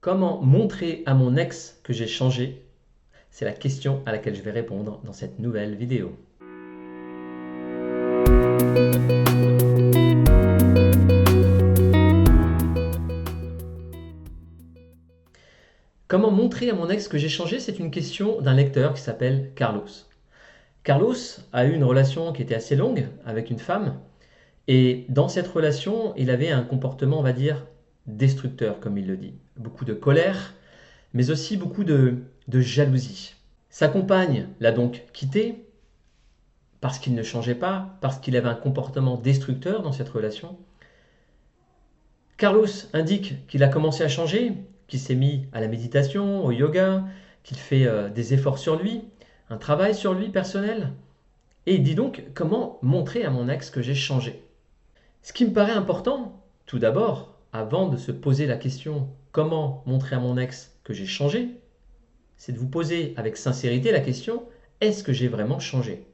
Comment montrer à mon ex que j'ai changé? C'est la question à laquelle je vais répondre dans cette nouvelle vidéo. Comment montrer à mon ex que j'ai changé? C'est une question d'un lecteur qui s'appelle Carlos. Carlos a eu une relation qui était assez longue avec une femme et dans cette relation, il avait un comportement, on va dire, destructeur, comme il le dit. Beaucoup de colère, mais aussi beaucoup de jalousie. Sa compagne l'a donc quitté parce qu'il ne changeait pas, parce qu'il avait un comportement destructeur dans cette relation. Carlos indique qu'il a commencé à changer, qu'il s'est mis à la méditation, au yoga, qu'il fait des efforts sur lui, un travail sur lui personnel. Et il dit donc comment montrer à mon ex que j'ai changé. Ce qui me paraît important, tout d'abord, avant de se poser la question comment montrer à mon ex que j'ai changé, c'est de vous poser avec sincérité la question est-ce que j'ai vraiment changé?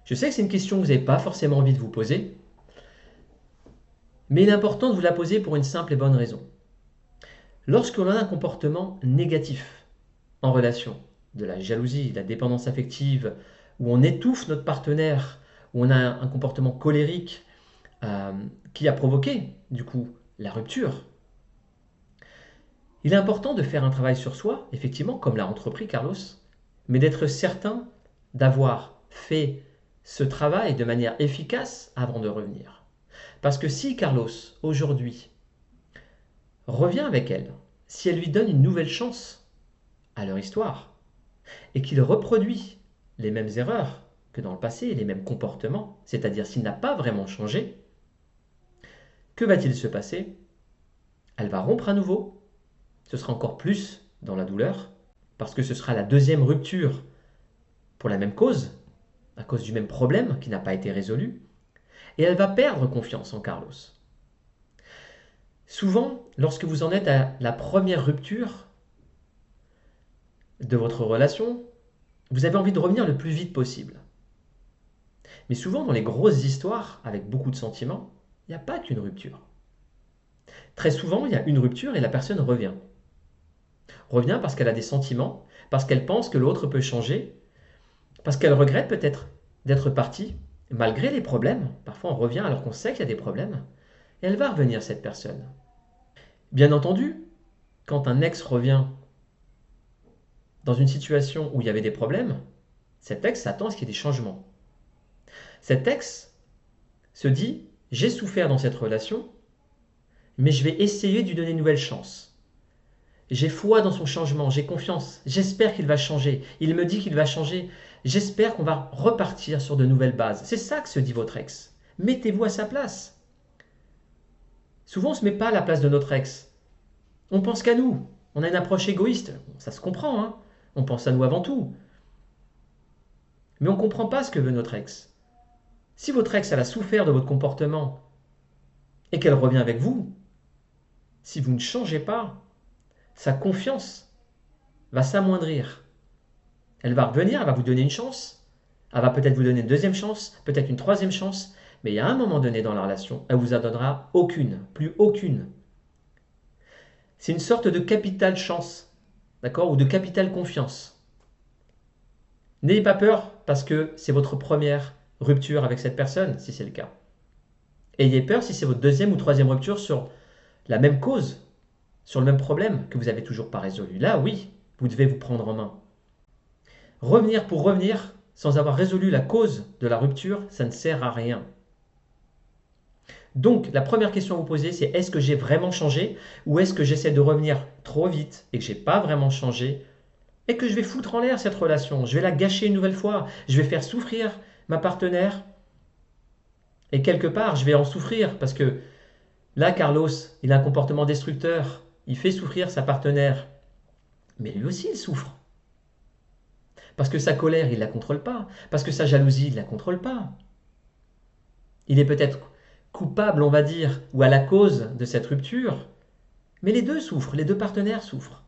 Je sais que c'est une question que vous n'avez pas forcément envie de vous poser, mais il est important de vous la poser pour une simple et bonne raison. Lorsque l'on a un comportement négatif en relation, de la jalousie, de la dépendance affective, où on étouffe notre partenaire, où on a un comportement colérique qui a provoqué du coup la rupture, il est important de faire un travail sur soi, effectivement, comme l'a entrepris Carlos, mais d'être certain d'avoir fait ce travail de manière efficace avant de revenir. Parce que si Carlos, aujourd'hui, revient avec elle, si elle lui donne une nouvelle chance à leur histoire, et qu'il reproduit les mêmes erreurs que dans le passé, les mêmes comportements, c'est-à-dire s'il n'a pas vraiment changé, que va-t-il se passer? Elle va rompre à nouveau, ce sera encore plus dans la douleur, parce que ce sera la deuxième rupture pour la même cause, à cause du même problème qui n'a pas été résolu, et elle va perdre confiance en Carlos. Souvent, lorsque vous en êtes à la première rupture de votre relation, vous avez envie de revenir le plus vite possible. Mais souvent, dans les grosses histoires, avec beaucoup de sentiments, il n'y a pas qu'une rupture. Très souvent, il y a une rupture et la personne revient. Revient parce qu'elle a des sentiments, parce qu'elle pense que l'autre peut changer, parce qu'elle regrette peut-être d'être partie, malgré les problèmes. Parfois, on revient alors qu'on sait qu'il y a des problèmes. Et elle va revenir, cette personne. Bien entendu, quand un ex revient dans une situation où il y avait des problèmes, cet ex s'attend à ce qu'il y ait des changements. Cet ex se dit, j'ai souffert dans cette relation, mais je vais essayer de lui donner une nouvelle chance. J'ai foi dans son changement, j'ai confiance, j'espère qu'il va changer. Il me dit qu'il va changer, j'espère qu'on va repartir sur de nouvelles bases. C'est ça que se dit votre ex. Mettez-vous à sa place. Souvent, on ne se met pas à la place de notre ex. On pense qu'à nous. On a une approche égoïste. Ça se comprend, hein. On pense à nous avant tout. Mais on ne comprend pas ce que veut notre ex. Si votre ex elle a souffert de votre comportement et qu'elle revient avec vous, si vous ne changez pas, sa confiance va s'amoindrir. Elle va revenir, elle va vous donner une chance, elle va peut-être vous donner une deuxième chance, peut-être une troisième chance, mais il y a un moment donné dans la relation, elle vous en donnera aucune, plus aucune. C'est une sorte de capital chance, d'accord, ou de capital confiance. N'ayez pas peur parce que c'est votre première rupture avec cette personne, si c'est le cas. Ayez peur si c'est votre deuxième ou troisième rupture sur la même cause, sur le même problème que vous n'avez toujours pas résolu. Là, oui, vous devez vous prendre en main. Revenir pour revenir sans avoir résolu la cause de la rupture, ça ne sert à rien. Donc, la première question à vous poser, c'est est-ce que j'ai vraiment changé ou est-ce que j'essaie de revenir trop vite et que je n'ai pas vraiment changé et que je vais foutre en l'air cette relation, je vais la gâcher une nouvelle fois, je vais faire souffrir ma partenaire et quelque part, je vais en souffrir parce que là, Carlos, il a un comportement destructeur, il fait souffrir sa partenaire, mais lui aussi, il souffre. Parce que sa colère, il ne la contrôle pas. Parce que sa jalousie, il ne la contrôle pas. Il est peut-être coupable, on va dire, ou à la cause de cette rupture, mais les deux souffrent, les deux partenaires souffrent.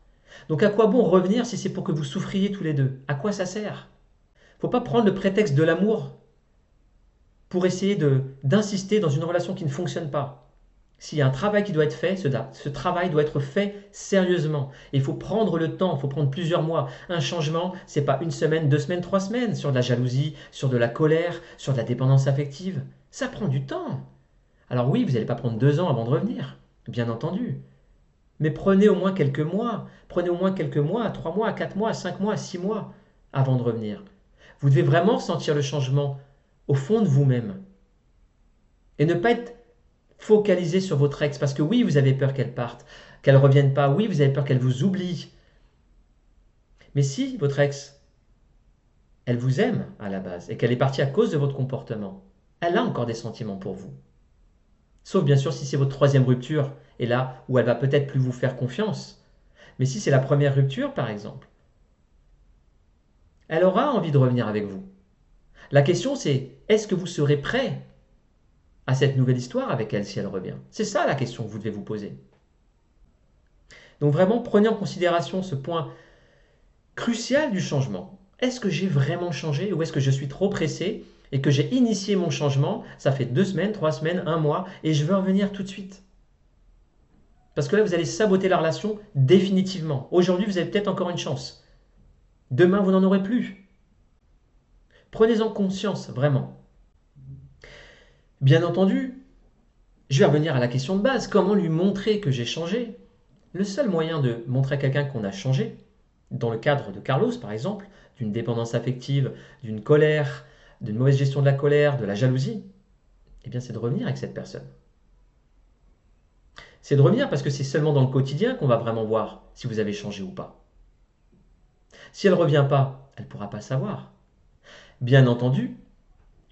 Donc à quoi bon revenir si c'est pour que vous souffriez tous les deux? À quoi ça sert? Il ne faut pas prendre le prétexte de l'amour pour essayer d'insister dans une relation qui ne fonctionne pas. S'il y a un travail qui doit être fait, ce travail doit être fait sérieusement. Et il faut prendre le temps, il faut prendre plusieurs mois. Un changement, ce n'est pas une semaine, 2 semaines, 3 semaines sur de la jalousie, sur de la colère, sur de la dépendance affective. Ça prend du temps. Alors oui, vous n'allez pas prendre 2 ans avant de revenir, bien entendu. Mais prenez au moins quelques mois. Prenez au moins quelques mois, 3 mois, 4 mois, 5 mois, 6 mois avant de revenir. Vous devez vraiment sentir le changement au fond de vous-même. Et ne pas être focalisé sur votre ex, parce que oui, vous avez peur qu'elle parte, qu'elle ne revienne pas, oui, vous avez peur qu'elle vous oublie. Mais si votre ex, elle vous aime à la base, et qu'elle est partie à cause de votre comportement, elle a encore des sentiments pour vous. Sauf bien sûr si c'est votre troisième rupture, et là où elle va peut-être plus vous faire confiance. Mais si c'est la première rupture, par exemple, elle aura envie de revenir avec vous. La question c'est, est-ce que vous serez prêt à cette nouvelle histoire avec elle si elle revient? C'est ça la question que vous devez vous poser. Donc vraiment, prenez en considération ce point crucial du changement. Est-ce que j'ai vraiment changé ou est-ce que je suis trop pressé et que j'ai initié mon changement, ça fait 2 semaines, 3 semaines, un mois, et je veux revenir tout de suite? Parce que là, vous allez saboter la relation définitivement. Aujourd'hui, vous avez peut-être encore une chance. Demain, vous n'en aurez plus. Prenez-en conscience, vraiment. Bien entendu, je vais revenir à la question de base. Comment lui montrer que j'ai changé? Le seul moyen de montrer à quelqu'un qu'on a changé, dans le cadre de Carlos par exemple, d'une dépendance affective, d'une colère, d'une mauvaise gestion de la colère, de la jalousie, eh bien c'est de revenir avec cette personne. C'est de revenir parce que c'est seulement dans le quotidien qu'on va vraiment voir si vous avez changé ou pas. Si elle ne revient pas, elle ne pourra pas savoir. Bien entendu,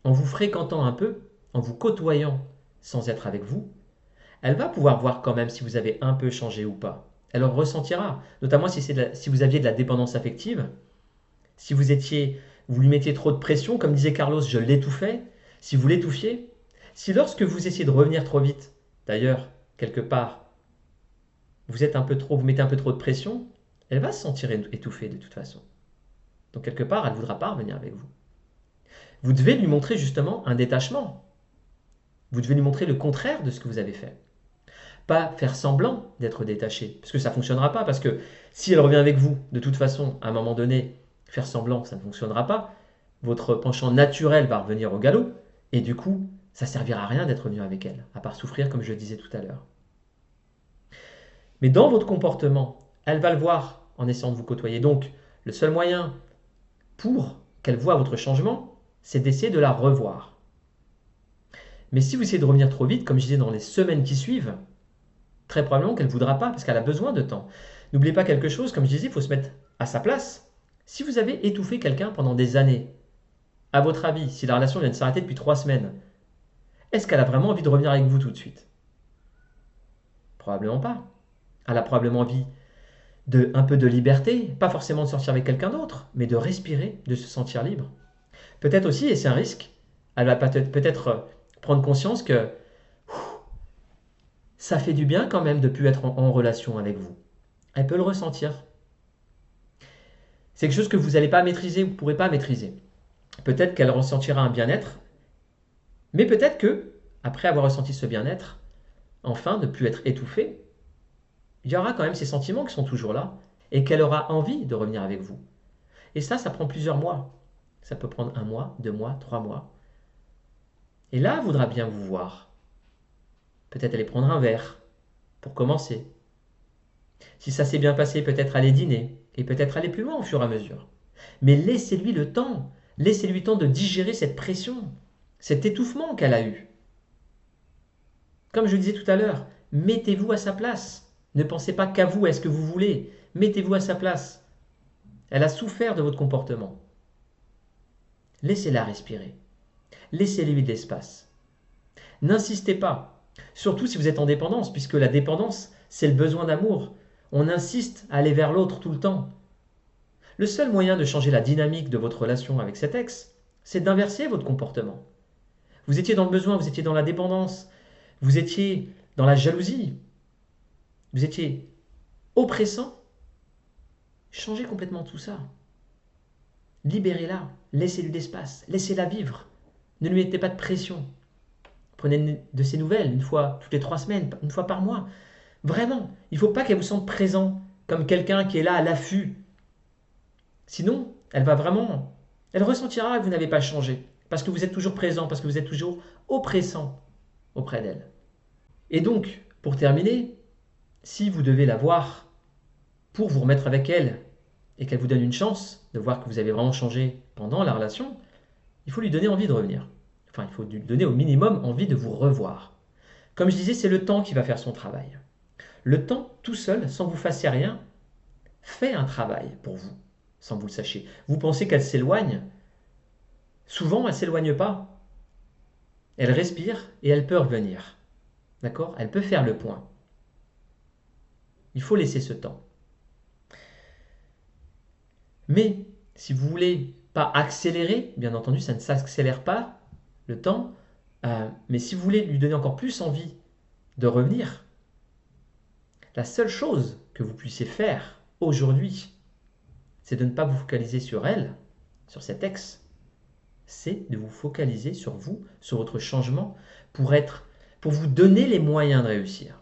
en vous fréquentant un peu, en vous côtoyant sans être avec vous, elle va pouvoir voir quand même si vous avez un peu changé ou pas. Elle le ressentira, notamment si vous aviez de la dépendance affective, si vous lui mettiez trop de pression, comme disait Carlos, je l'étouffais, si vous l'étouffiez, si lorsque vous essayez de revenir trop vite, d'ailleurs, quelque part, vous mettez un peu trop de pression, elle va se sentir étouffée de toute façon. Donc quelque part, elle ne voudra pas revenir avec vous. Vous devez lui montrer justement un détachement. Vous devez lui montrer le contraire de ce que vous avez fait. Pas faire semblant d'être détaché, parce que ça ne fonctionnera pas, parce que si elle revient avec vous, de toute façon, à un moment donné, faire semblant, ça ne fonctionnera pas. Votre penchant naturel va revenir au galop, et du coup, ça ne servira à rien d'être venu avec elle, à part souffrir comme je le disais tout à l'heure. Mais dans votre comportement, elle va le voir en essayant de vous côtoyer. Donc, le seul moyen pour qu'elle voie votre changement, c'est d'essayer de la revoir. Mais si vous essayez de revenir trop vite, comme je disais dans les semaines qui suivent, très probablement qu'elle ne voudra pas parce qu'elle a besoin de temps. N'oubliez pas quelque chose, comme je disais, il faut se mettre à sa place. Si vous avez étouffé quelqu'un pendant des années, à votre avis, si la relation vient de s'arrêter depuis 3 semaines, est-ce qu'elle a vraiment envie de revenir avec vous tout de suite? Probablement pas. Elle a probablement envie un peu de liberté, pas forcément de sortir avec quelqu'un d'autre, mais de respirer, de se sentir libre. Peut-être aussi, et c'est un risque, elle va peut-être prendre conscience que ça fait du bien quand même de ne plus être en relation avec vous. Elle peut le ressentir. C'est quelque chose que vous n'allez pas maîtriser, vous ne pourrez pas maîtriser. Peut-être qu'elle ressentira un bien-être, mais peut-être que, après avoir ressenti ce bien-être, enfin ne plus être étouffée, il y aura quand même ces sentiments qui sont toujours là, et qu'elle aura envie de revenir avec vous. Et ça prend plusieurs mois. Ça peut prendre 1 mois, 2 mois, 3 mois. Et là, elle voudra bien vous voir. Peut-être aller prendre un verre, pour commencer. Si ça s'est bien passé, peut-être aller dîner, et peut-être aller plus loin au fur et à mesure. Mais laissez-lui le temps. Laissez-lui le temps de digérer cette pression, cet étouffement qu'elle a eu. Comme je le disais tout à l'heure, mettez-vous à sa place. Ne pensez pas qu'à vous, est-ce que vous voulez. Mettez-vous à sa place. Elle a souffert de votre comportement. Laissez-la respirer. Laissez-lui de l'espace. N'insistez pas, surtout si vous êtes en dépendance, puisque la dépendance, c'est le besoin d'amour. On insiste à aller vers l'autre tout le temps. Le seul moyen de changer la dynamique de votre relation avec cet ex, c'est d'inverser votre comportement. Vous étiez dans le besoin, vous étiez dans la dépendance, vous étiez dans la jalousie, vous étiez oppressant. Changez complètement tout ça. Libérez-la, laissez-lui l'espace, laissez-la vivre. Ne lui mettez pas de pression. Prenez de ses nouvelles une fois toutes les 3 semaines, une fois par mois. Vraiment, il ne faut pas qu'elle vous sente présent comme quelqu'un qui est là à l'affût. Sinon, elle ressentira que vous n'avez pas changé, parce que vous êtes toujours présent, parce que vous êtes toujours oppressant auprès d'elle. Et donc, pour terminer, si vous devez la voir pour vous remettre avec elle et qu'elle vous donne une chance de voir que vous avez vraiment changé pendant la relation, il faut lui donner envie de revenir. Enfin, il faut lui donner au minimum envie de vous revoir. Comme je disais, c'est le temps qui va faire son travail. Le temps, tout seul, sans que vous fassiez rien, fait un travail pour vous, sans que vous le sachiez. Vous pensez qu'elle s'éloigne? Souvent, elle ne s'éloigne pas. Elle respire et elle peut revenir. D'accord? Elle peut faire le point. Il faut laisser ce temps. Mais si vous voulez pas accélérer, bien entendu, ça ne s'accélère pas le temps, mais si vous voulez lui donner encore plus envie de revenir, la seule chose que vous puissiez faire aujourd'hui, c'est de ne pas vous focaliser sur elle, sur cet ex, c'est de vous focaliser sur vous, sur votre changement, pour vous donner les moyens de réussir.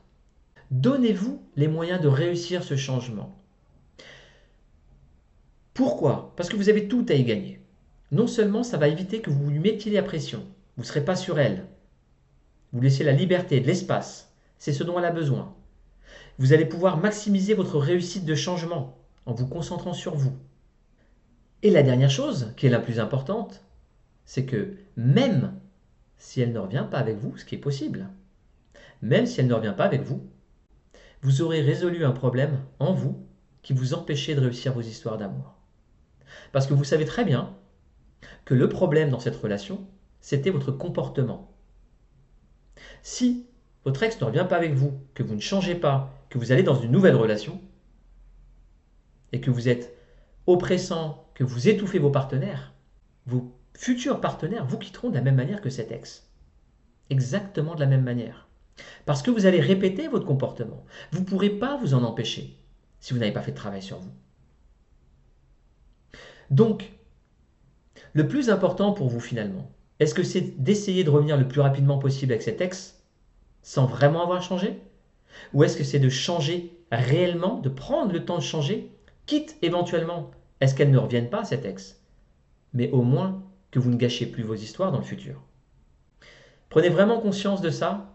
Donnez-vous les moyens de réussir ce changement. Pourquoi? Parce que vous avez tout à y gagner. Non seulement ça va éviter que vous lui mettiez la pression, vous ne serez pas sur elle, vous laissez la liberté, de l'espace, c'est ce dont elle a besoin. Vous allez pouvoir maximiser votre réussite de changement en vous concentrant sur vous. Et la dernière chose, qui est la plus importante, c'est que même si elle ne revient pas avec vous, ce qui est possible, même si elle ne revient pas avec vous, vous aurez résolu un problème en vous qui vous empêchait de réussir vos histoires d'amour. Parce que vous savez très bien que le problème dans cette relation, c'était votre comportement. Si votre ex ne revient pas avec vous, que vous ne changez pas, que vous allez dans une nouvelle relation, et que vous êtes oppressant, que vous étouffez vos partenaires, vos futurs partenaires vous quitteront de la même manière que cet ex. Exactement de la même manière. Parce que vous allez répéter votre comportement. Vous ne pourrez pas vous en empêcher si vous n'avez pas fait de travail sur vous. Donc, le plus important pour vous finalement, est-ce que c'est d'essayer de revenir le plus rapidement possible avec cet ex sans vraiment avoir changé? Ou est-ce que c'est de changer réellement, de prendre le temps de changer, quitte éventuellement, est-ce qu'elle ne revienne pas, cet ex, mais au moins que vous ne gâchez plus vos histoires dans le futur. Prenez vraiment conscience de ça,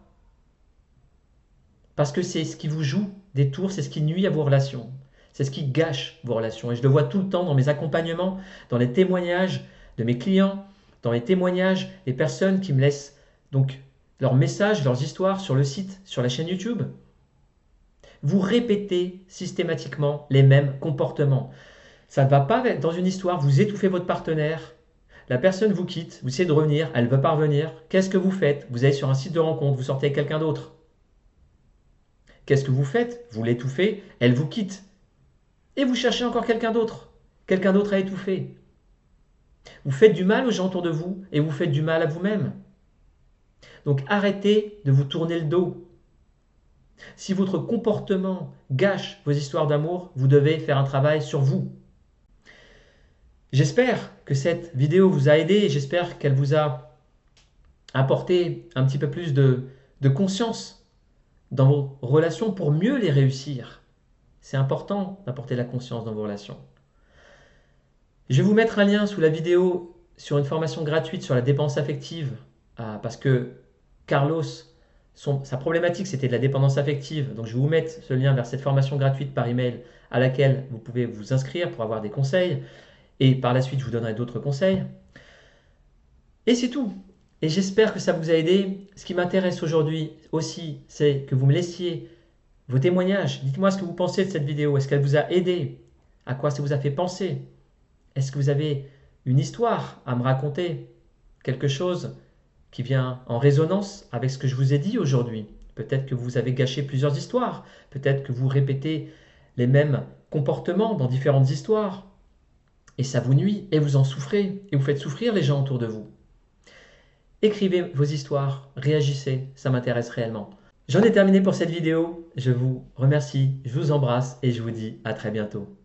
parce que c'est ce qui vous joue des tours, c'est ce qui nuit à vos relations, c'est ce qui gâche vos relations. Et je le vois tout le temps dans mes accompagnements, dans les témoignages de mes clients, dans les témoignages des personnes qui me laissent donc leurs messages, leurs histoires sur le site, sur la chaîne YouTube. Vous répétez systématiquement les mêmes comportements. Ça ne va pas dans une histoire, vous étouffez votre partenaire, la personne vous quitte, vous essayez de revenir, elle ne veut pas revenir. Qu'est-ce que vous faites? Vous allez sur un site de rencontre, vous sortez avec quelqu'un d'autre. Qu'est-ce que vous faites? Vous l'étouffez, elle vous quitte. Et vous cherchez encore quelqu'un d'autre à étouffer. Vous faites du mal aux gens autour de vous et vous faites du mal à vous-même. Donc arrêtez de vous tourner le dos. Si votre comportement gâche vos histoires d'amour, vous devez faire un travail sur vous. J'espère que cette vidéo vous a aidé, j'espère qu'elle vous a apporté un petit peu plus de conscience dans vos relations pour mieux les réussir. C'est important d'apporter la conscience dans vos relations. Je vais vous mettre un lien sous la vidéo sur une formation gratuite sur la dépendance affective, parce que Carlos, sa problématique c'était de la dépendance affective, donc je vais vous mettre ce lien vers cette formation gratuite par email à laquelle vous pouvez vous inscrire pour avoir des conseils, et par la suite je vous donnerai d'autres conseils. Et c'est tout. Et j'espère que ça vous a aidé. Ce qui m'intéresse aujourd'hui aussi, c'est que vous me laissiez vos témoignages. Dites-moi ce que vous pensez de cette vidéo. Est-ce qu'elle vous a aidé? À quoi ça vous a fait penser? Est-ce que vous avez une histoire à me raconter? Quelque chose qui vient en résonance avec ce que je vous ai dit aujourd'hui? Peut-être que vous avez gâché plusieurs histoires. Peut-être que vous répétez les mêmes comportements dans différentes histoires. Et ça vous nuit, et vous en souffrez, et vous faites souffrir les gens autour de vous. Écrivez vos histoires, réagissez, ça m'intéresse réellement. J'en ai terminé pour cette vidéo, je vous remercie, je vous embrasse et je vous dis à très bientôt.